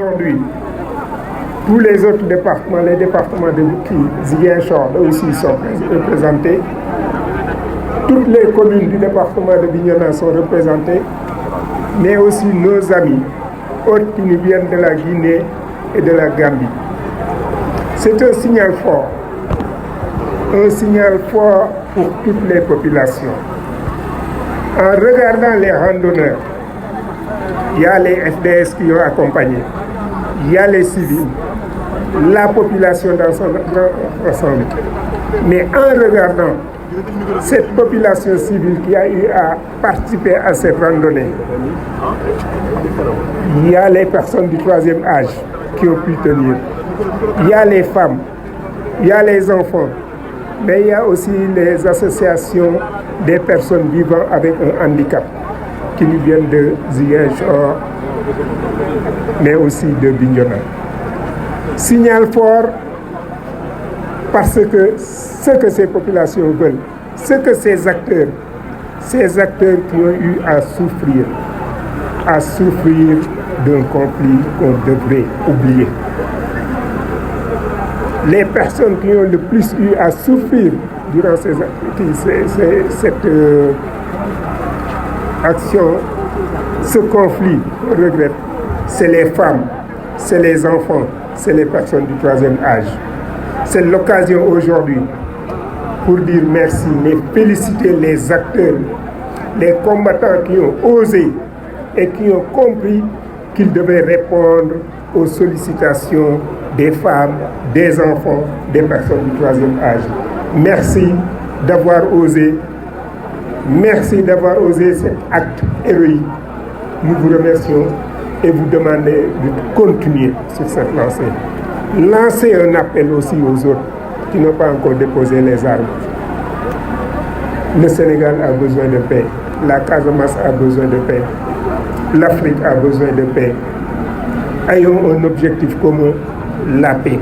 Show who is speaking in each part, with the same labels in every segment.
Speaker 1: aujourd'hui, tous les autres départements, les départements de Ziguinchor aussi sont représentés. Toutes les communes du département de Bignona sont représentées, mais aussi nos amis, autres qui nous viennent de la Guinée et de la Gambie. C'est un signal fort pour toutes les populations. En regardant les randonneurs, il y a les FDS qui ont accompagné, il y a les civils, la population dans son ensemble. Mais en regardant cette population civile qui a eu à participer à cette randonnée, il y a les personnes du troisième âge qui ont pu tenir, il y a les femmes, il y a les enfants, mais il y a aussi les associations des personnes vivant avec un handicap qui nous viennent de Ziguinchor, mais aussi de Bignona. Signal fort parce que ce que ces populations veulent, ce que ces acteurs qui ont eu à souffrir d'un conflit qu'on devrait oublier. Les personnes qui ont le plus eu à souffrir durant cette action, ce conflit, on regrette, c'est les femmes, c'est les enfants, c'est les personnes du troisième âge. C'est l'occasion aujourd'hui pour dire merci, mais féliciter les acteurs, les combattants qui ont osé et qui ont compris qu'ils devaient répondre aux sollicitations des femmes, des enfants, des personnes du troisième âge. Merci d'avoir osé. Merci d'avoir osé cet acte héroïque. Nous vous remercions et vous demandez de continuer sur cette lancée. Lancez un appel aussi aux autres qui n'ont pas encore déposé les armes. Le Sénégal a besoin de paix. La Casamance a besoin de paix. L'Afrique a besoin de paix. Ayons un objectif commun, la paix.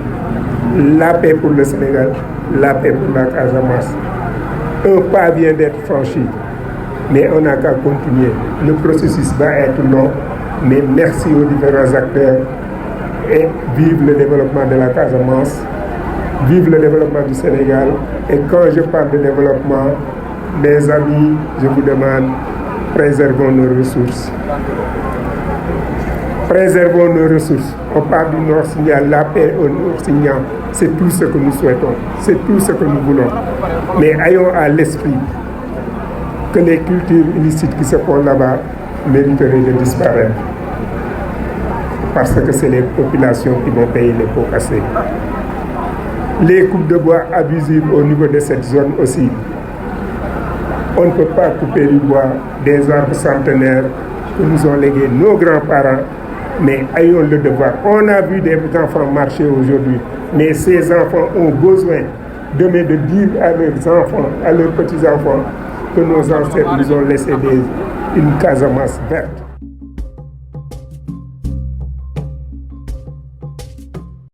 Speaker 1: La paix pour le Sénégal, la paix pour la Casamance. Un pas vient d'être franchi, mais on n'a qu'à continuer. Le processus va être long, mais merci aux différents acteurs et vive le développement de la Casamance, vive le développement du Sénégal. Et quand je parle de développement, mes amis, je vous demande, préservons nos ressources. Préservons nos ressources. On parle du Nord Signal, la paix au Nord Signal. C'est tout ce que nous souhaitons, c'est tout ce que nous voulons. Mais ayons à l'esprit que les cultures illicites qui se font là-bas mériteraient de disparaître. Parce que c'est les populations qui vont payer les pots cassés. Les coupes de bois abusives au niveau de cette zone aussi. On ne peut pas couper du bois des arbres centenaires que nous ont légués nos grands-parents, mais ayons le devoir. On a vu des enfants marcher aujourd'hui, mais ces enfants ont besoin demain de dire à leurs enfants, à leurs petits-enfants, que nos ancêtres nous ont laissé une Casamance verte.